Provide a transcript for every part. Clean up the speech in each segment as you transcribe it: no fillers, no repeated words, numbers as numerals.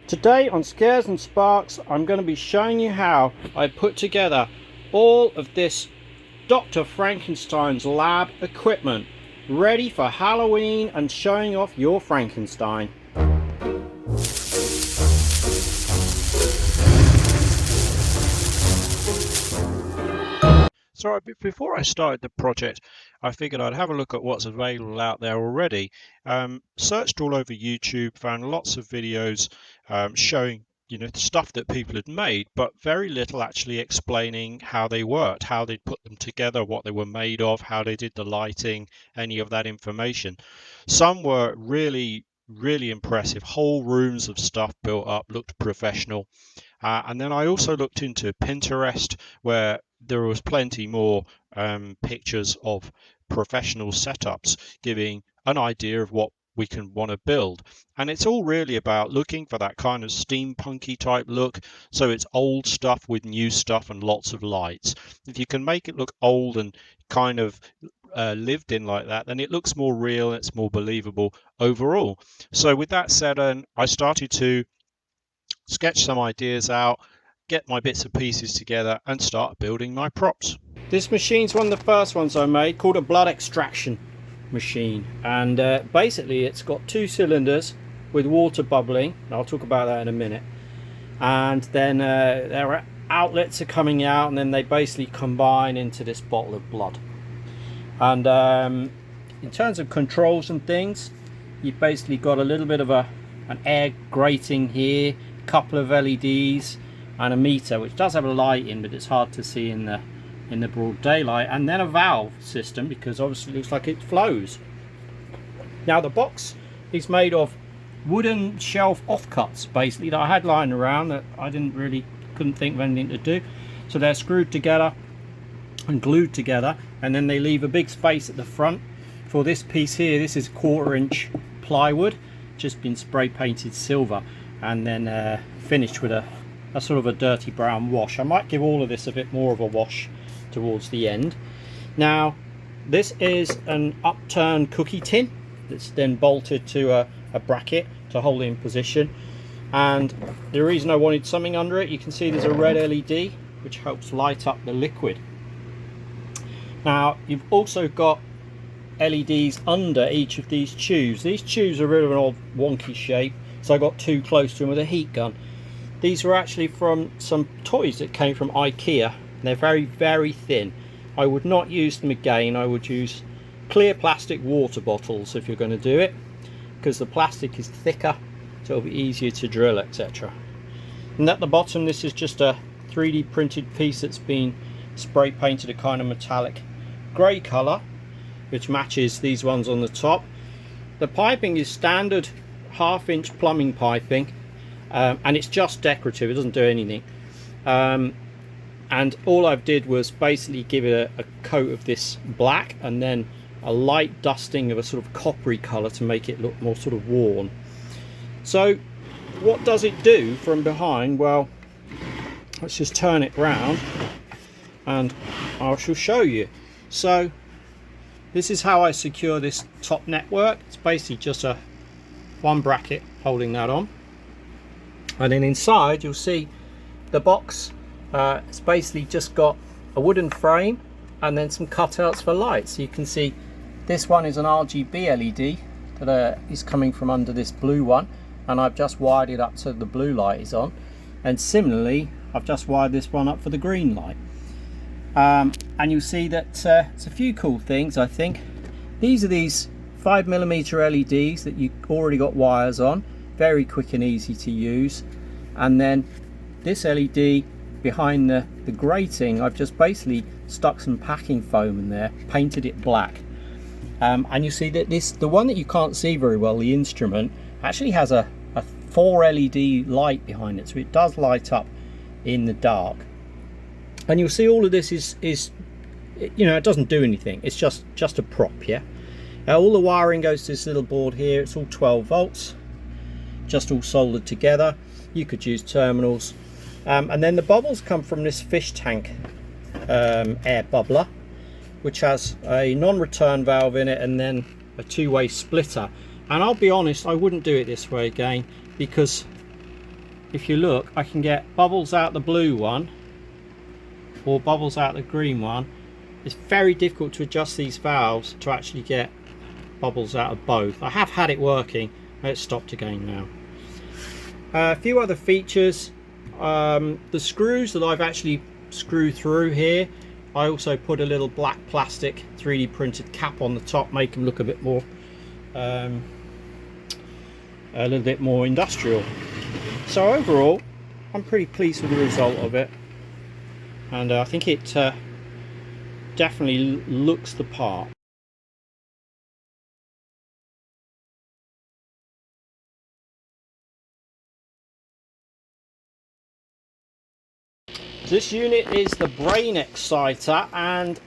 Today on Scares and Sparks, I'm going to be showing you how I put together all of this Dr. Frankenstein's lab equipment ready for Halloween and showing off your Frankenstein. So before I started the project, I figured I'd have a look at what's available out there already. Searched all over YouTube, found lots of videos showing the stuff that people had made, but very little actually explaining how they worked, how they'd put them together, what they were made of, how they did the lighting, any of that information. Some were really impressive, whole rooms of stuff built up, looked professional. And then I also looked into Pinterest, where there was plenty more pictures of professional setups giving an idea of what we can want to build. And it's all really about looking for that kind of steampunky type look. So it's old stuff with new stuff and lots of lights. If you can make it look old and kind of lived in like that, then it looks more real and it's more believable overall. So with that said, I started to sketch some ideas out, get my bits and pieces together and start building my props. This machine's one of the first ones I made, called a blood extraction machine, and basically it's got two cylinders with water bubbling, and I'll talk about that in a minute, and then their outlets are coming out and then they basically combine into this bottle of blood. And in terms of controls and things, you've basically got a little bit of an air grating here, couple of LEDs and a meter, which does have a light in, but it's hard to see in the broad daylight, and then a valve system, because obviously it looks like it flows. Now the box is made of wooden shelf offcuts basically that I had lying around that I couldn't think of anything to do, so they're screwed together and glued together, and then they leave a big space at the front for this piece here. This is 1/4 inch plywood, just been spray painted silver and then finished with a sort of a dirty brown wash. I might give all of this a bit more of a wash towards the end. Now this is an upturned cookie tin that's then bolted to a bracket to hold it in position, and the reason I wanted something under it, you can see there's a red LED which helps light up the liquid. Now you've also got LEDs under each of these tubes. These tubes are really an old wonky shape, so I got too close to them with a heat gun. These were actually from some toys that came from IKEA. They're very thin. I would not use them again. I would use clear plastic water bottles if you're going to do it, because the plastic is thicker, so it'll be easier to drill, etc. And at the bottom, this is just a 3D printed piece that's been spray painted a kind of metallic grey colour, which matches these ones on the top. The piping is standard 1/2 inch plumbing piping, and it's just decorative, it doesn't do anything. And all I've did was basically give it a coat of this black and then a light dusting of a sort of coppery colour to make it look more sort of worn. So what does it do from behind? Well, let's just turn it round and I shall show you. So this is how I secure this top network. It's basically just one bracket holding that on, and then inside you'll see the box. It's basically just got a wooden frame and then some cutouts for lights. So you can see this one is an RGB LED that is coming from under this blue one, and I've just wired it up so the blue light is on, and similarly I've just wired this one up for the green light. And you'll see that it's a few cool things. I think these are these 5mm LEDs that you already got wires on, very quick and easy to use. And then this LED behind the grating, I've just basically stuck some packing foam in there, painted it black, and you see that the one that you can't see very well, the instrument, actually has a 4 LED light behind it, so it does light up in the dark. And you'll see all of this is it doesn't do anything, it's just a prop. Yeah, all the wiring goes to this little board here. It's all 12 volts, just all soldered together. You could use terminals, and then the bubbles come from this fish tank air bubbler, which has a non-return valve in it and then a two-way splitter. And I'll be honest, I wouldn't do it this way again, because if you look, I can get bubbles out the blue one or bubbles out the green one. It's very difficult to adjust these valves to actually get bubbles out of both. I have had it working. It's stopped again now. A few other features. The screws that I've actually screwed through here, I also put a little black plastic 3D printed cap on the top, make them look a bit more industrial. So overall, I'm pretty pleased with the result of it, and I think it definitely looks the part. This unit is the brain exciter and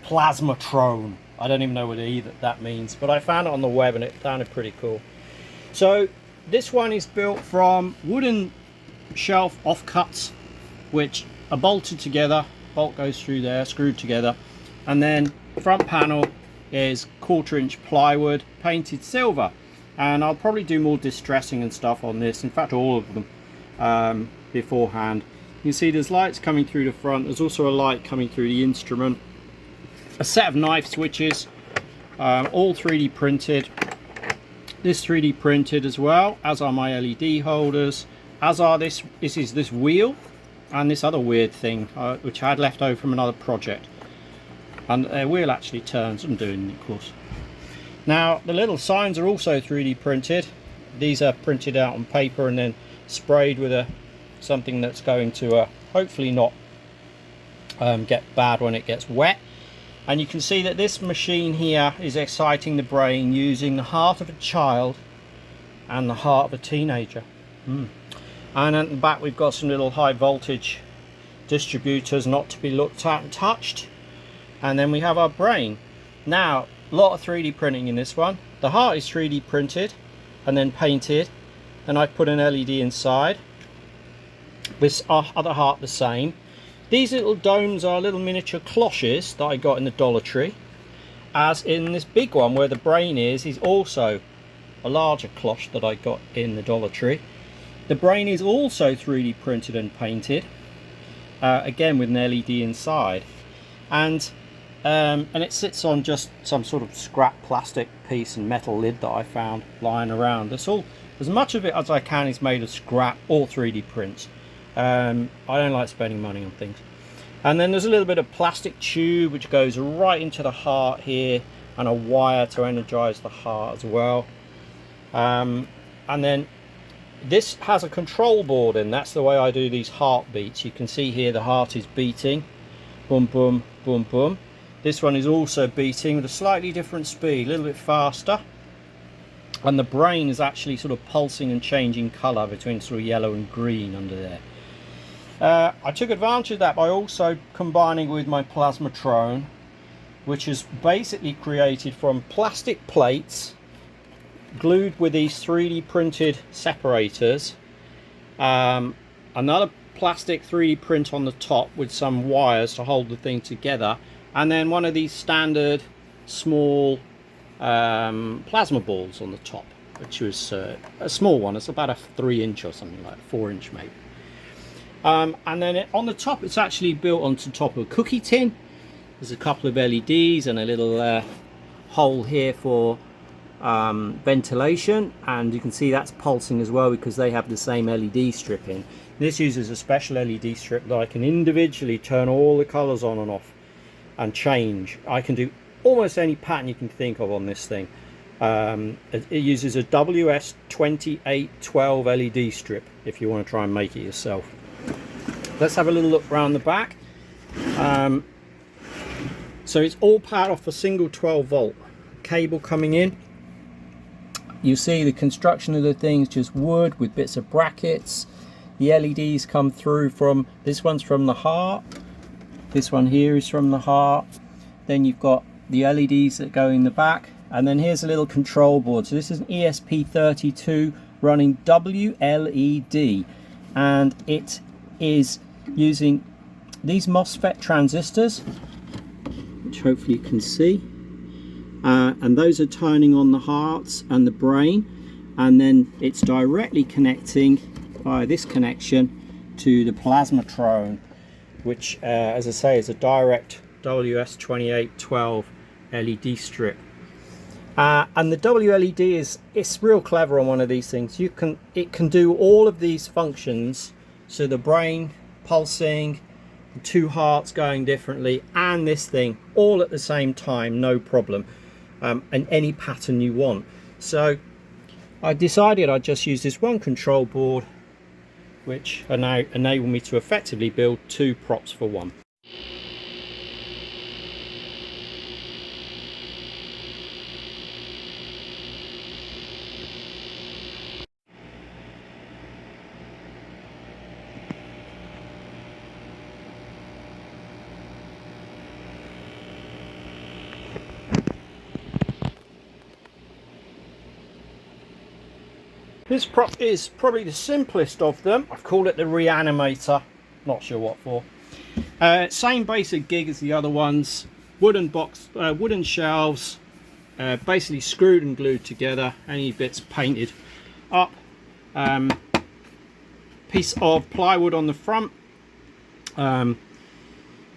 plasmatron. I don't even know what that means, but I found it on the web and it sounded pretty cool. So this one is built from wooden shelf offcuts, which are bolted together. Bolt goes through there, screwed together, and then front panel is 1/4 inch plywood painted silver. And I'll probably do more distressing and stuff on this, in fact all of them, beforehand. You can see there's lights coming through the front. There's also a light coming through the instrument. A set of knife switches, all 3D printed. This 3D printed as well, as are my LED holders, as are this is this wheel and this other weird thing which I had left over from another project. And the wheel actually turns and doing it, of course. Now the little signs are also 3D printed. These are printed out on paper and then sprayed with something that's going to hopefully not get bad when it gets wet. And you can see that this machine here is exciting the brain using the heart of a child and the heart of a teenager. And at the back we've got some little high voltage distributors not to be looked at and touched. And then we have our brain. Now, a lot of 3D printing in this one. The heart is 3D printed and then painted, and I've put an LED inside. This other heart the same. These little domes are little miniature cloches that I got in the Dollar Tree, as in this big one where the brain is also a larger cloche that I got in the Dollar Tree. The brain is also 3D printed and painted, again with an LED inside, and it sits on just some sort of scrap plastic piece and metal lid that I found lying around. That's all. As much of it as I can is made of scrap or 3D prints. I don't like spending money on things. And then there's a little bit of plastic tube which goes right into the heart here, and a wire to energize the heart as well. And then this has a control board, and that's the way I do these heartbeats. You can see here the heart is beating, boom boom boom boom. This one is also beating with a slightly different speed, a little bit faster, and the brain is actually sort of pulsing and changing color between sort of yellow and green under there. I took advantage of that by also combining with my plasmatron, which is basically created from plastic plates glued with these 3D printed separators, another plastic 3D print on the top with some wires to hold the thing together, and then one of these standard small plasma balls on the top, which was a small one. It's about a 3-inch or something, like 4-inch maybe. And then on the top, it's actually built onto top of a cookie tin. There's a couple of LEDs and a little hole here for ventilation, and you can see that's pulsing as well because they have the same LED strip in. This uses a special LED strip that I can individually turn all the colors on and off and change. I can do almost any pattern you can think of on this thing. It uses a WS2812 LED strip if you want to try and make it yourself. Let's have a little look around the back. So it's all powered off a single 12-volt cable coming in. You see the construction of the thing's just wood with bits of brackets. The LEDs come through from, this one's from the heart, this one here is from the heart, then you've got the LEDs that go in the back, and then here's a little control board. So this is an ESP32 running WLED, and it is using these MOSFET transistors, which hopefully you can see, and those are turning on the hearts and the brain, and then it's directly connecting via this connection to the plasmatron, which as I say is a direct WS2812 LED strip. And the WLED it's real clever on one of these things. It can do all of these functions, so the brain pulsing, the two hearts going differently, and this thing all at the same time, no problem, and any pattern you want. So I decided I'd just use this one control board, which now enable me to effectively build two props for one. This prop is probably the simplest of them. I've called it the Reanimator, not sure what for. Same basic gig as the other ones. Wooden shelves, basically screwed and glued together. Any bits painted up. Piece of plywood on the front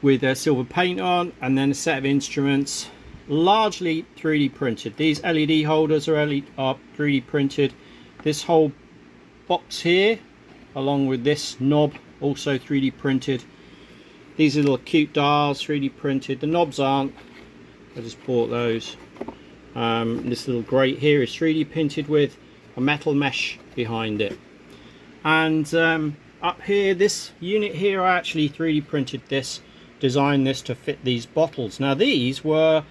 with a silver paint on, and then a set of instruments, largely 3D printed. These LED holders are 3D printed. This whole box here, along with this knob, also 3D printed. These are little cute dials, 3D printed. The knobs aren't. I just bought those. This little grate here is 3D printed with a metal mesh behind it. And up here, this unit here, I actually 3D printed this, designed this to fit these bottles. Now these were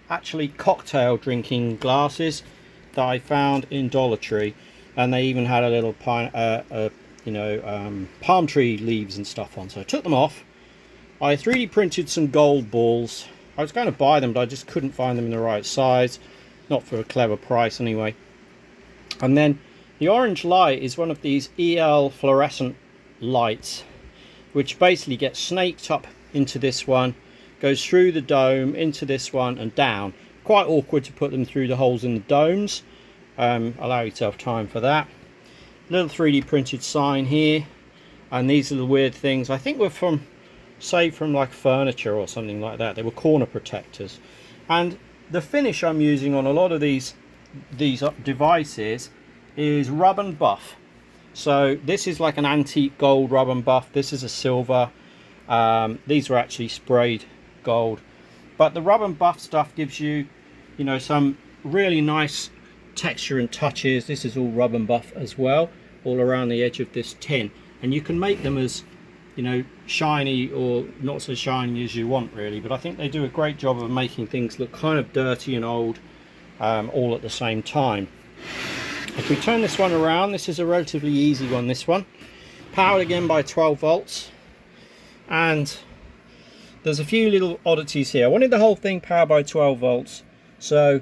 actually cocktail drinking glasses that I found in Dollar Tree. And they even had a little palm tree leaves and stuff on. So I took them off. I 3D printed some gold balls. I was going to buy them, but I just couldn't find them in the right size. Not for a clever price anyway. And then the orange light is one of these EL fluorescent lights, which basically gets snaked up into this one, goes through the dome, into this one and down. Quite awkward to put them through the holes in the domes. Allow yourself time for that. Little 3D printed sign here, and these are the weird things. I think were from like furniture or something like that. They were corner protectors. And the finish I'm using on a lot of these devices is rub and buff. So this is like an antique gold rub and buff. This is a silver. These are actually sprayed gold. But the rub and buff stuff gives you, some really nice texture and touches. This is all rub and buff as well, all around the edge of this tin, and you can make them as shiny or not so shiny as you want, really. But I think they do a great job of making things look kind of dirty and old, all at the same time. If we turn this one around, this is a relatively easy one. This one powered again by 12 volts, and there's a few little oddities here. I wanted the whole thing powered by 12 volts, so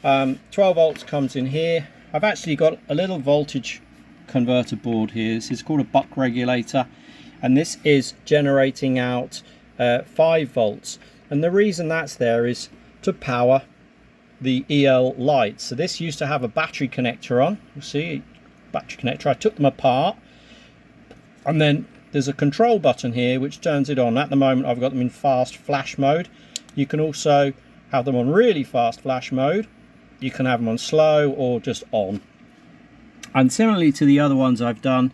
12 volts comes in here. I've actually got a little voltage converter board here. This is called a buck regulator, and this is generating out 5 volts, and the reason that's there is to power the EL lights. So this used to have a battery connector on. You see, battery connector. I took them apart, and then there's a control button here which turns it on. At the moment I've got them in fast flash mode. You can also have them on really fast flash mode. You can have them on slow or just on. And similarly to the other ones I've done,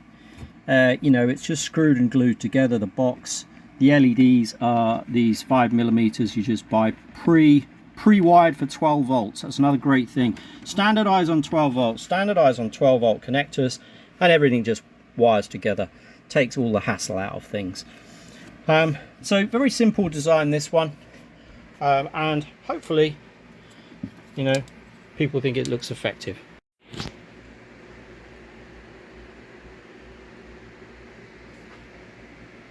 it's just screwed and glued together, the box. The LEDs are these 5mm you just buy pre-wired for 12 volts. That's another great thing. Standardize on 12 volts, standardize on 12 volt connectors, and everything just wires together. Takes all the hassle out of things. So very simple design, this one, and hopefully people think it looks effective.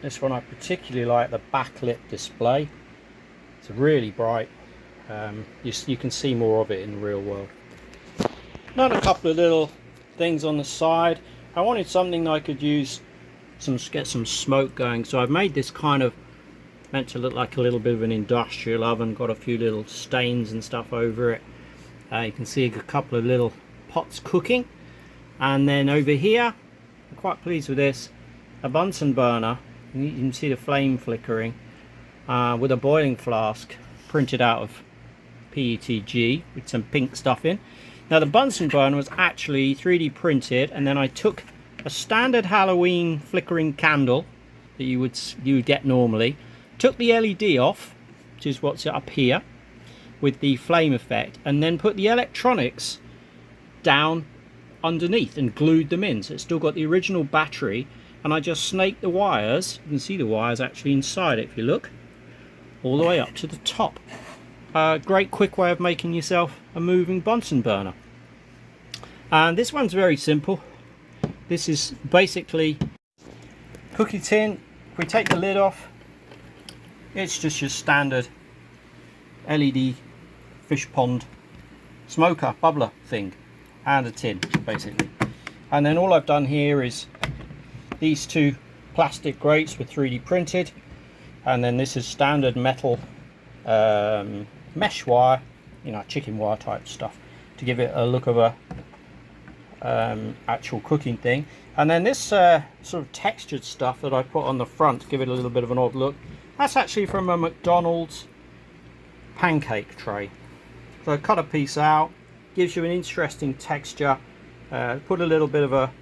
This one I particularly like, the backlit display. It's really bright. You can see more of it in the real world. Another couple of little things on the side. I wanted something that I could use get some smoke going, so I've made this kind of meant to look like a little bit of an industrial oven. Got a few little stains and stuff over it. You can see a couple of little pots cooking, and then over here quite pleased with this. A Bunsen burner, you can see the flame flickering, with a boiling flask printed out of PETG with some pink stuff in. Now the Bunsen burner was actually 3D printed, and then I took a standard Halloween flickering candle that you would get normally, took the LED off, which is what's up here with the flame effect, and then put the electronics down underneath and glued them in, so it's still got the original battery, and I just snaked the wires. You can see the wires actually inside it if you look, all the way up to the top. Great quick way of making yourself a moving Bunsen burner. And this one's very simple. This is basically hook it in. If we take the lid off, it's just your standard LED fish pond smoker bubbler thing, and a tin basically. And then all I've done here is these two plastic grates were 3D printed, and then this is standard metal mesh wire, you know, chicken wire type stuff, to give it a look of a actual cooking thing. And then this sort of textured stuff that I put on the front to give it a little bit of an odd look, that's actually from a McDonald's pancake tray. So I cut a piece out, gives you an interesting texture. Put a little bit of a,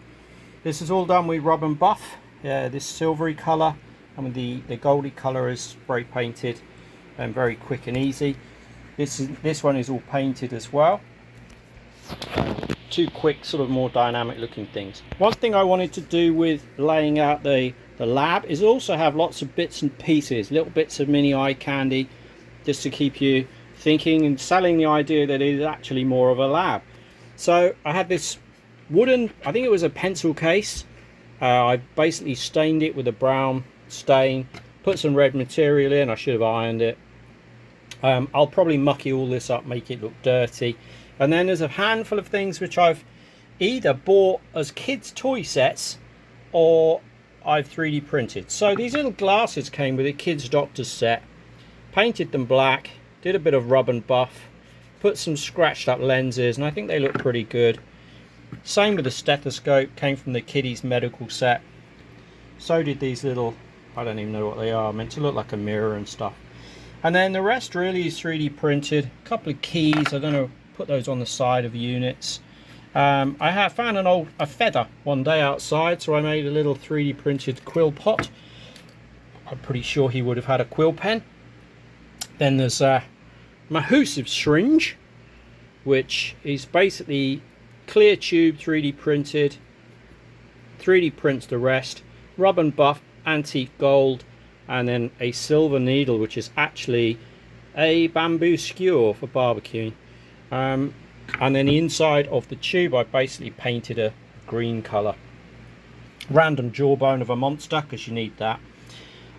this is all done with rub and buff, this silvery colour, and with the goldy colour is spray painted, and very quick and easy. This one is all painted as well. Two quick, sort of more dynamic looking things. One thing I wanted to do with laying out the lab is also have lots of bits and pieces, little bits of mini eye candy, just to keep you thinking and selling the idea that it is actually more of a lab. So I had this wooden, I think it was a pencil case. I basically stained it with a brown stain, put some red material in. I should have ironed it. I'll probably mucky all this up, make it look dirty. And then there's a handful of things which I've either bought as kids toy sets or I've 3D printed. So these little glasses came with a kids doctor's set, painted them black, did a bit of rub and buff, put some scratched up lenses, and I think they look pretty good. Same with the stethoscope, came from the kiddies medical set. So did these little, I don't even know what they are, meant to look like a mirror and stuff. And then the rest really is 3D printed. A couple of keys, I'm going to put those on the side of units. I have found a feather one day outside, so I made a little 3D printed quill pot. I'm pretty sure he would have had a quill pen. Then there's a Mahusive syringe, which is basically clear tube 3D printed. 3D prints the rest. Rub and buff, antique gold, and then a silver needle, which is actually a bamboo skewer for barbecuing. And then the inside of the tube I basically painted a green colour. Random jawbone of a monster, because you need that.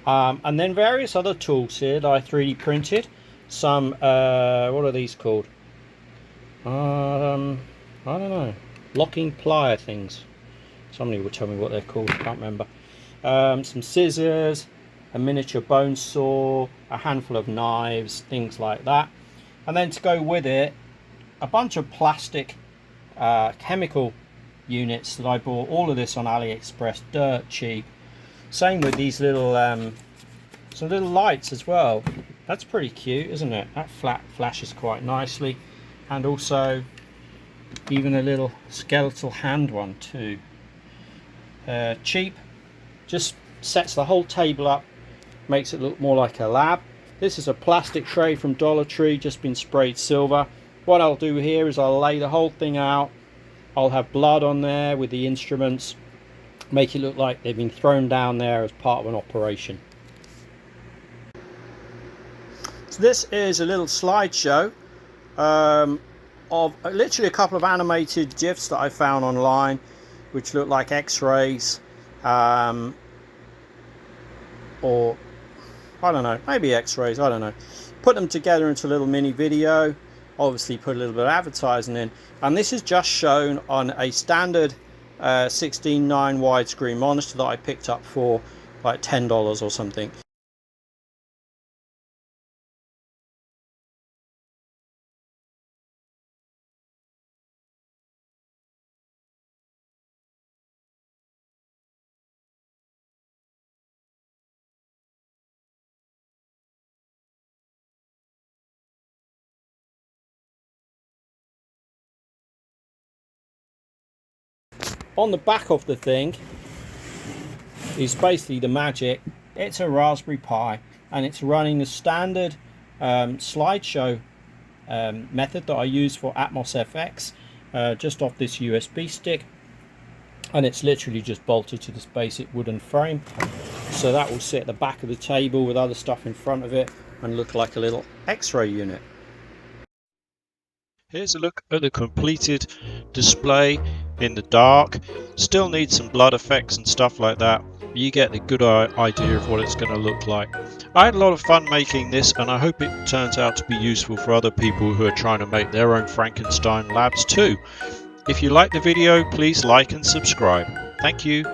And then various other tools here that I 3D printed. Some, what are these called? I don't know. Locking plier things. Somebody will tell me what they're called, I can't remember. Some scissors, a miniature bone saw, a handful of knives, things like that. And then to go with it, a bunch of plastic chemical units that I bought. All of this on AliExpress, dirt cheap. Same with these little some little lights as well. That's pretty cute, isn't it? That flashes quite nicely. And also even a little skeletal hand one too. Cheap, just sets the whole table up, makes it look more like a lab. This is a plastic tray from Dollar Tree, just been sprayed silver. What I'll do here is I'll lay the whole thing out. I'll have blood on there with the instruments, make it look like they've been thrown down there as part of an operation. So this is a little slideshow of literally a couple of animated GIFs that I found online, which look like X-rays, or I don't know, maybe X-rays, I don't know. Put them together into a little mini video. Obviously put a little bit of advertising in, and this is just shown on a standard 16:9 widescreen monitor that I picked up for like $10 or something. on the back of the thing is basically the magic. It's a Raspberry Pi and it's running the standard slideshow method that I use for Atmos FX, just off this USB stick, and it's literally just bolted to this basic wooden frame. So that will sit at the back of the table with other stuff in front of it and look like a little X-ray unit. Here's a look at the completed display in the dark. Still needs some blood effects and stuff like that. You get the good idea of what it's going to look like. I had a lot of fun making this, and I hope it turns out to be useful for other people who are trying to make their own Frankenstein labs too. If you like the video, please like and subscribe. Thank you.